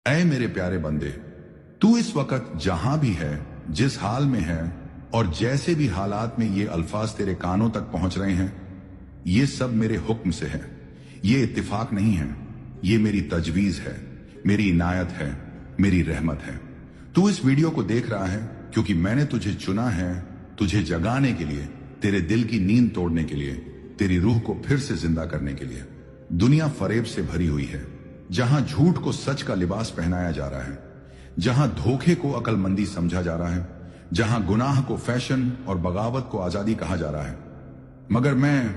ऐ मेरे प्यारे बंदे, तू इस वक्त जहां भी है, जिस हाल में है और जैसे भी हालात में ये अल्फाज तेरे कानों तक पहुंच रहे हैं, ये सब मेरे हुक्म से है। ये इत्तिफाक नहीं है, ये मेरी तजवीज है, मेरी इनायत है, मेरी रहमत है। तू इस वीडियो को देख रहा है क्योंकि मैंने तुझे चुना है, तुझे जगाने के लिए, तेरे दिल की नींद तोड़ने के लिए, तेरी रूह को फिर से जिंदा करने के लिए। दुनिया फरेब से भरी हुई है, जहां झूठ को सच का लिबास पहनाया जा रहा है, जहां धोखे को अक्लमंदी समझा जा रहा है, जहां गुनाह को फैशन और बगावत को आजादी कहा जा रहा है। मगर मैं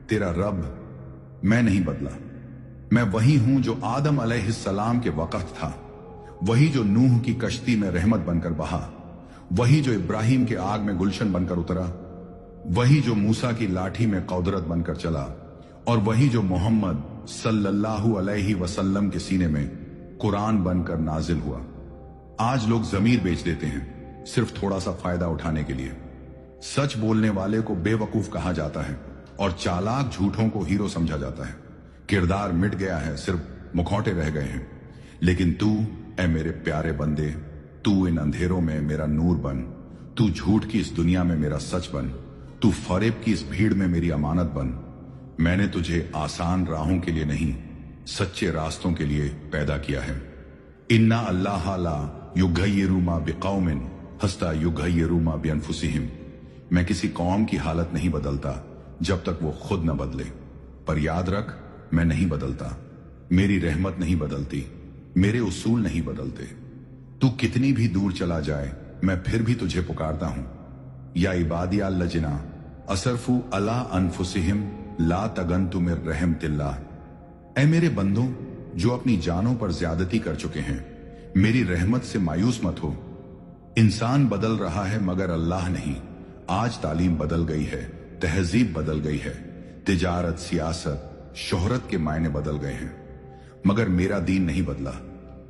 तेरा रब, मैं नहीं बदला। मैं वही हूं जो आदम अलैहिस्सलाम के वक्त था, वही जो नूह की कश्ती में रहमत बनकर बहा, वही जो इब्राहिम के आग में गुलशन बनकर उतरा, वही जो मूसा की लाठी में कौदरत बनकर चला, और वही जो मोहम्मद सल्लल्लाहु अलैहि वसल्लम के सीने में कुरान बनकर नाजिल हुआ। आज लोग जमीर बेच देते हैं सिर्फ थोड़ा सा फायदा उठाने के लिए। सच बोलने वाले को बेवकूफ कहा जाता है और चालाक झूठों को हीरो समझा जाता है। किरदार मिट गया है, सिर्फ मुखौटे रह गए हैं। लेकिन तू, ऐ मेरे प्यारे बंदे, तू इन अंधेरों में मेरा नूर बन, तू झूठ की इस दुनिया में मेरा सच बन, तू फरेब की इस भीड़ में मेरी अमानत बन। मैंने तुझे आसान राहों के लिए नहीं, सच्चे रास्तों के लिए पैदा किया है। इन्ना अल्लाह ला युगय्यिरु मा बिकौमिन हस्ता युगय्यिरु मा बिअनफुसिहिम। मैं किसी कौम की हालत नहीं बदलता जब तक वो खुद न बदले। पर याद रख, मैं नहीं बदलता, मेरी रहमत नहीं बदलती, मेरे उसूल नहीं बदलते। तू कितनी भी दूर चला जाए, मैं फिर भी तुझे पुकारता हूं। या इबादिया लजना असरफू अला अनफुसिहिम ला तगन्तु मिर रहमतिल्लाह। ऐ मेरे बंदों जो अपनी जानों पर ज्यादती कर चुके हैं, मेरी रहमत से मायूस मत हो। इंसान बदल रहा है मगर अल्लाह नहीं। आज तालीम बदल गई है, तहजीब बदल गई है, तिजारत, सियासत, शोहरत के मायने बदल गए हैं, मगर मेरा दीन नहीं बदला।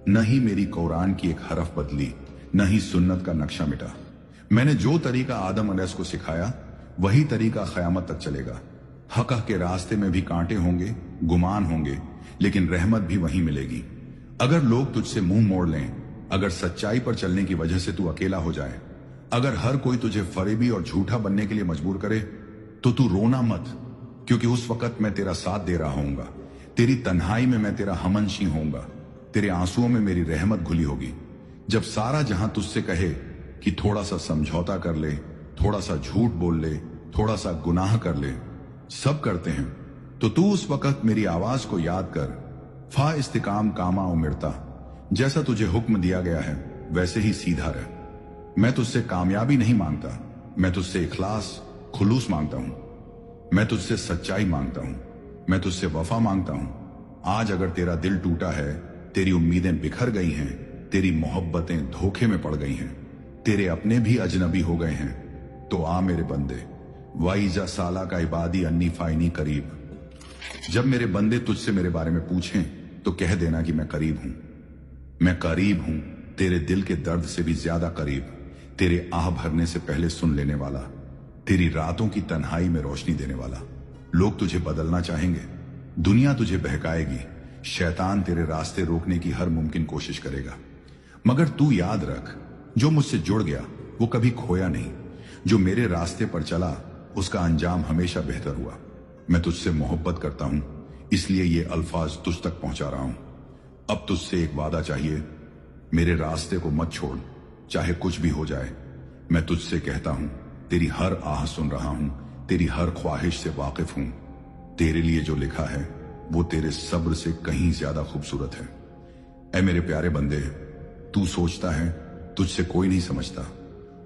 न ही मेरी कुरान की एक हरफ बदली, न ही सुन्नत का नक्शा मिटा। मैंने जो तरीका आदम अलैहिस्सलाम को सिखाया, वही तरीका क़यामत तक चलेगा। हक के रास्ते में भी कांटे होंगे, गुमान होंगे, लेकिन रहमत भी वहीं मिलेगी। अगर लोग तुझसे मुंह मोड़ लें, अगर सच्चाई पर चलने की वजह से तू अकेला हो जाए, अगर हर कोई तुझे फरेबी और झूठा बनने के लिए मजबूर करे, तो तू रोना मत, क्योंकि उस वक्त मैं तेरा साथ दे रहा हूंगा। तेरी तन्हाई में मैं तेरा हमनशी होऊंगा, तेरे आंसुओं में मेरी रहमत घुली होगी। जब सारा जहां तुझसे कहे कि थोड़ा सा समझौता कर ले, थोड़ा सा झूठ बोल ले, थोड़ा सा गुनाह कर ले, सब करते हैं, तो तू उस वक्त मेरी आवाज को याद कर। फा इस्तिकाम कामा उमिरता, जैसा तुझे हुक्म दिया गया है वैसे ही सीधा रह। मैं तुझसे कामयाबी नहीं मांगता, मैं तुझसे इखलास, खुलूस मांगता हूं। मैं तुझसे सच्चाई मांगता हूं, मैं तुझसे वफा मांगता हूं। आज अगर तेरा दिल टूटा है, तेरी उम्मीदें बिखर गई हैं, तेरी मोहब्बतें धोखे में पड़ गई हैं, तेरे अपने भी अजनबी हो गए हैं, तो आ मेरे बंदे, वाइजा साला का इबादी अन्नी फाइनी करीब। जब मेरे बंदे तुझसे मेरे बारे में पूछें तो कह देना कि मैं करीब हूं। मैं करीब हूं, तेरे दिल के दर्द से भी ज्यादा करीब, तेरे आह भरने से पहले सुन लेने वाला, तेरी रातों की तन्हाई में रोशनी देने वाला। लोग तुझे बदलना चाहेंगे, दुनिया तुझे बहकाएगी, शैतान तेरे रास्ते रोकने की हर मुमकिन कोशिश करेगा, मगर तू याद रख, जो मुझसे जुड़ गया वो कभी खोया नहीं। जो मेरे रास्ते पर चला उसका अंजाम हमेशा बेहतर हुआ। मैं तुझसे मोहब्बत करता हूं, इसलिए ये अल्फाज तुझ तक पहुंचा रहा हूं। अब तुझसे एक वादा चाहिए, मेरे रास्ते को मत छोड़, चाहे कुछ भी हो जाए। मैं तुझसे कहता हूं, तेरी हर आह सुन रहा हूं, तेरी हर ख्वाहिश से वाकिफ हूं। तेरे लिए जो लिखा है वो तेरे सब्र से कहीं ज्यादा खूबसूरत है। ऐ मेरे प्यारे बंदे, तू सोचता है तुझसे कोई नहीं समझता,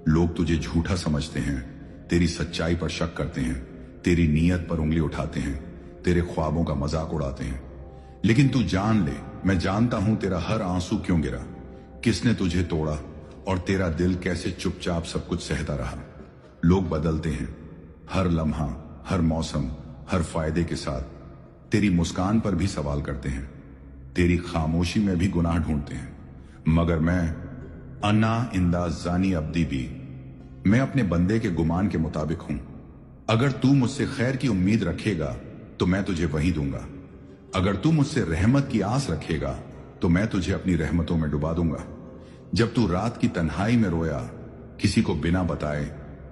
लोग तुझे झूठा समझते हैं, तेरी सच्चाई पर शक करते हैं, तेरी नीयत पर उंगली उठाते हैं, तेरे ख्वाबों का मजाक उड़ाते हैं। लेकिन तू जान ले, मैं जानता हूं तेरा हर आंसू क्यों गिरा, किसने तुझे तोड़ा और तेरा दिल कैसे चुपचाप सब कुछ सहता रहा। लोग बदलते हैं, हर लम्हा, हर मौसम, हर फायदे के साथ। तेरी मुस्कान पर भी सवाल करते हैं, तेरी खामोशी में भी गुनाह ढूंढते हैं, मगर मैं अन्ना इंदा जानी अब्दी भी, मैं अपने बंदे के गुमान के मुताबिक हूं। अगर तू मुझसे खैर की उम्मीद रखेगा तो मैं तुझे वही दूंगा, अगर तू मुझसे रहमत की आस रखेगा तो मैं तुझे अपनी रहमतों में डुबा दूंगा। जब तू रात की तन्हाई में रोया, किसी को बिना बताए,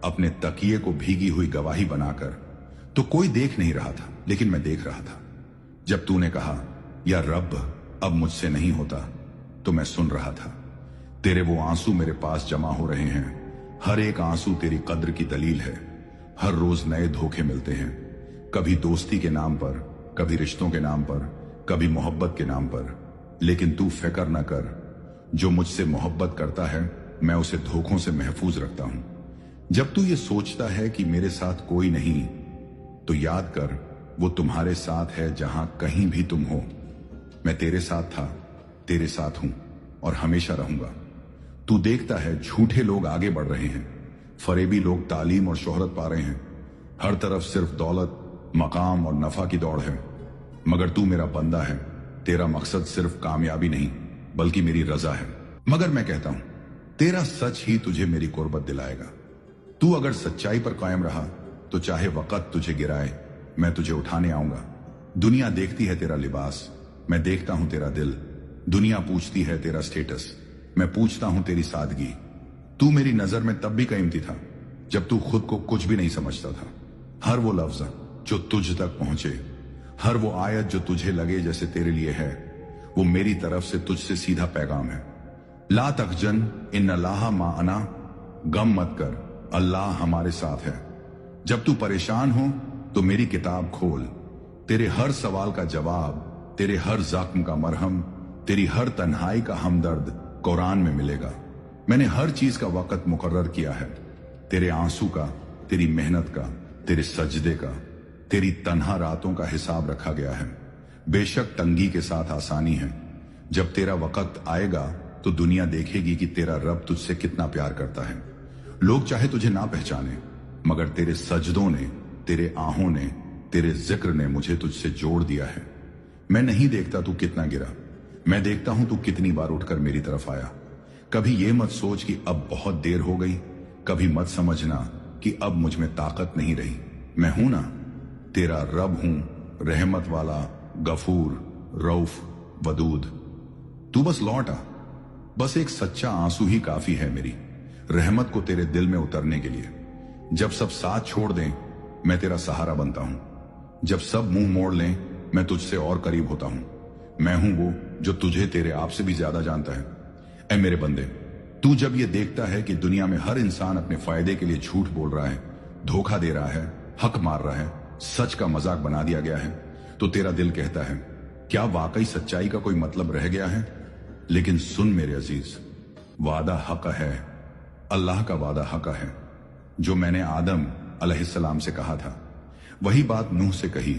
अपने तकिए को भीगी हुई गवाही बनाकर, तो कोई देख नहीं रहा था, लेकिन मैं देख रहा था। जब तूने कहा या रब अब मुझसे नहीं होता, तो मैं सुन रहा था। तेरे वो आंसू मेरे पास जमा हो रहे हैं। हर एक आंसू तेरी कद्र की दलील है। हर रोज नए धोखे मिलते हैं, कभी दोस्ती के नाम पर, कभी रिश्तों के नाम पर, कभी मोहब्बत के नाम पर। लेकिन तू फिक्र न कर, जो मुझसे मोहब्बत करता है मैं उसे धोखों से महफूज रखता हूं। जब तू ये सोचता है कि मेरे साथ कोई नहीं, तो याद कर वो तुम्हारे साथ है जहां कहीं भी तुम हो। मैं तेरे साथ था, तेरे साथ हूं और हमेशा रहूंगा। तू देखता है झूठे लोग आगे बढ़ रहे हैं, फरेबी लोग तालीम और शोहरत पा रहे हैं। हर तरफ सिर्फ दौलत, मकाम और नफा की दौड़ है। मगर तू मेरा बंदा है, तेरा मकसद सिर्फ कामयाबी नहीं बल्कि मेरी रजा है। मगर मैं कहता हूं, तेरा सच ही तुझे मेरी कुर्बत दिलाएगा। तू अगर सच्चाई पर कायम रहा तो चाहे वक्त तुझे गिराए, मैं तुझे उठाने आऊंगा। दुनिया देखती है तेरा लिबास, मैं देखता हूं तेरा दिल। दुनिया पूछती है तेरा स्टेटस, मैं पूछता हूं तेरी सादगी। तू मेरी नजर में तब भी कीमती था जब तू खुद को कुछ भी नहीं समझता था। हर वो लफ्ज जो तुझ तक पहुंचे, हर वो आयत जो तुझे लगे जैसे तेरे लिए है, वो मेरी तरफ से तुझसे सीधा पैगाम है। ला तखजन इन्नल्लाह माअना, गम मत कर, अल्लाह हमारे साथ है। जब तू परेशान हो तो मेरी किताब खोल। तेरे हर सवाल का जवाब, तेरे हर जख्म का मरहम, तेरी हर तन्हाई का हमदर्द कुरान में मिलेगा। मैंने हर चीज का वक्त मुकर्रर किया है, तेरे आंसू का, तेरी मेहनत का, तेरे सजदे का, तेरी तन्हा रातों का हिसाब रखा गया है। बेशक तंगी के साथ आसानी है। जब तेरा वक्त आएगा तो दुनिया देखेगी कि तेरा रब तुझसे कितना प्यार करता है। लोग चाहे तुझे ना पहचाने, मगर तेरे सजदों ने, तेरे आहों ने, तेरे जिक्र ने मुझे तुझसे जोड़ दिया है। मैं नहीं देखता तू कितना गिरा, मैं देखता हूं तू कितनी बार उठकर मेरी तरफ आया। कभी ये मत सोच कि अब बहुत देर हो गई, कभी मत समझना कि अब मुझ में ताकत नहीं रही। मैं हूं ना, तेरा रब हूं, रहमत वाला, गफूर, रऊफ, वदूद। तू बस लौट आ। बस एक सच्चा आंसू ही काफी है मेरी रहमत को तेरे दिल में उतरने के लिए। जब सब साथ छोड़ दें, मैं तेरा सहारा बनता हूं। जब सब मुंह मोड़ लें, मैं तुझसे और करीब होता हूं। मैं हूं वो जो तुझे तेरे आप से भी ज्यादा जानता है। ऐ मेरे बंदे, तू जब ये देखता है कि दुनिया में हर इंसान अपने फायदे के लिए झूठ बोल रहा है, धोखा दे रहा है, हक मार रहा है, सच का मजाक बना दिया गया है, तो तेरा दिल कहता है, क्या वाकई सच्चाई का कोई मतलब रह गया है? लेकिन सुन मेरे अजीज, वादा हक है, अल्लाह का वादा हक है। जो मैंने आदम अलैहिस्सलाम से कहा था, वही बात नूह से कही,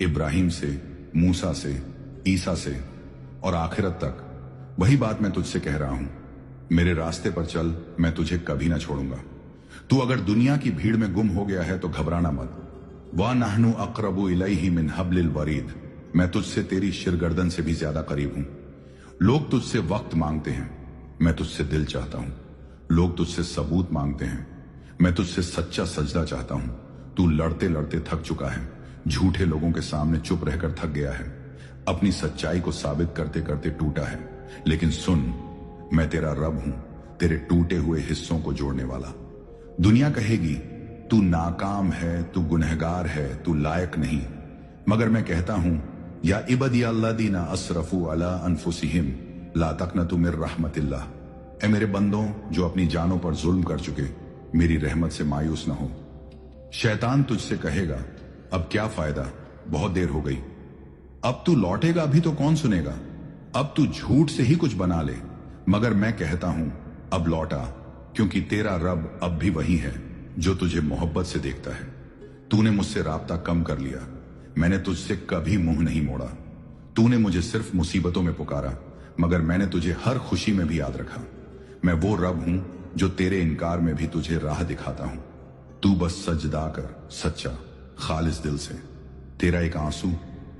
इब्राहिम से, मूसा से, ईसा से और आखिरत तक वही बात मैं तुझसे कह रहा हूं। मेरे रास्ते पर चल, मैं तुझे कभी ना छोड़ूंगा। तू अगर दुनिया की भीड़ में गुम हो गया है तो घबराना मत। वा नहनु अक़रबु इलैहि मिन हब्लिल वरीद, मैं तुझसे तेरी शिरगर्दन से भी ज्यादा करीब हूं। लोग तुझसे वक्त मांगते हैं, मैं तुझसे दिल चाहता हूं। लोग तुझसे सबूत मांगते हैं, मैं तुझसे सच्चा सजदा चाहता हूं। तू लड़ते लड़ते थक चुका है, झूठे लोगों के सामने चुप रहकर थक गया है, अपनी सच्चाई को साबित करते करते टूटा है। लेकिन सुन, मैं तेरा रब हूं, तेरे टूटे हुए हिस्सों को जोड़ने वाला। दुनिया कहेगी तू नाकाम है, तू गुनहगार है, तू लायक नहीं, मगर मैं कहता हूं, या इबदी अल्लादीना असरफू अला अनफुसिहिम ला तकनतु मिर रहमतिल्लाह। ऐ मेरे बंदों जो अपनी जानों पर जुल्म कर चुके, मेरी रहमत से मायूस न हो। शैतान तुझसे कहेगा, अब क्या फायदा, बहुत देर हो गई, अब तू लौटेगा भी तो कौन सुनेगा, अब तू झूठ से ही कुछ बना ले। मगर मैं कहता हूं, अब लौटा, क्योंकि तेरा रब अब भी वही है जो तुझे मोहब्बत से देखता है। तूने मुझसे राब्ता कम कर लिया, मैंने तुझसे कभी मुंह नहीं मोड़ा। तूने मुझे सिर्फ मुसीबतों में पुकारा, मगर मैंने तुझे हर खुशी में भी याद रखा। मैं वो रब हूं जो तेरे इनकार में भी तुझे राह दिखाता हूं। तू बस सजदा कर, सच्चा खालिस दिल से। तेरा एक आंसू,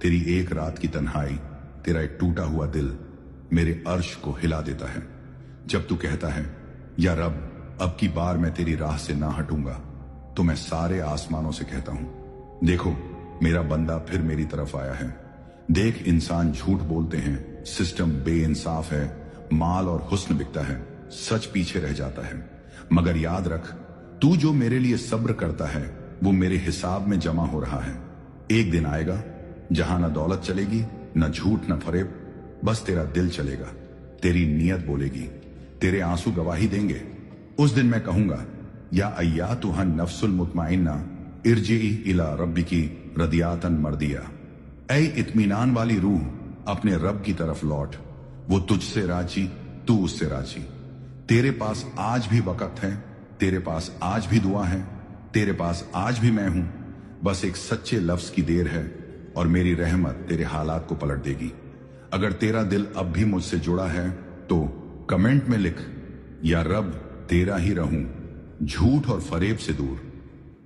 तेरी एक रात की तन्हाई, तेरा एक टूटा हुआ दिल मेरे अर्श को हिला देता है। जब तू कहता है, या रब अब की बार मैं तेरी राह से ना हटूंगा, तो मैं सारे आसमानों से कहता हूं, देखो मेरा बंदा फिर मेरी तरफ आया है। देख इंसान झूठ बोलते हैं, सिस्टम बेइंसाफ है, माल और हुस्न बिकता है, सच पीछे रह जाता है। मगर याद रख, तू जो मेरे लिए सब्र करता है वो मेरे हिसाब में जमा हो रहा है। एक दिन आएगा जहां न दौलत चलेगी, न झूठ, न फरेब, बस तेरा दिल चलेगा, तेरी नीयत बोलेगी, तेरे आंसू गवाही देंगे। उस दिन मैं कहूंगा, या अय्यातुहा नफ्सुल मुतमइन्ना इरजिई इला रब्बिकी रदियातन मर्दिया। ऐ इत्मीनान वाली रूह, अपने रब की तरफ लौट, वो तुझसे राजी, तू उससे राजी। तेरे पास आज भी वक्त है, तेरे पास आज भी दुआ है, तेरे पास आज भी मैं हूं। बस एक सच्चे लफ्ज की देर है और मेरी रहमत तेरे हालात को पलट देगी। अगर तेरा दिल अब भी मुझसे जुड़ा है तो कमेंट में लिख, या रब तेरा ही रहूं, झूठ और फरेब से दूर।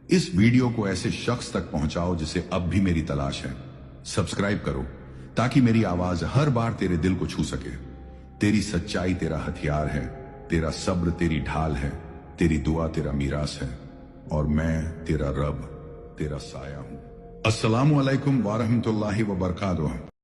इस वीडियो को ऐसे शख्स तक पहुंचाओ जिसे अब भी मेरी तलाश है। सब्सक्राइब करो ताकि मेरी आवाज हर बार तेरे दिल को छू सके। तेरी सच्चाई तेरा हथियार है, तेरा सब्र तेरी ढाल है, तेरी दुआ तेरा मीरास है, और मैं तेरा रब, तेरा साया हूं। अस्सलामु अलैकुम व रहमतुल्लाहि व बरकातुहू।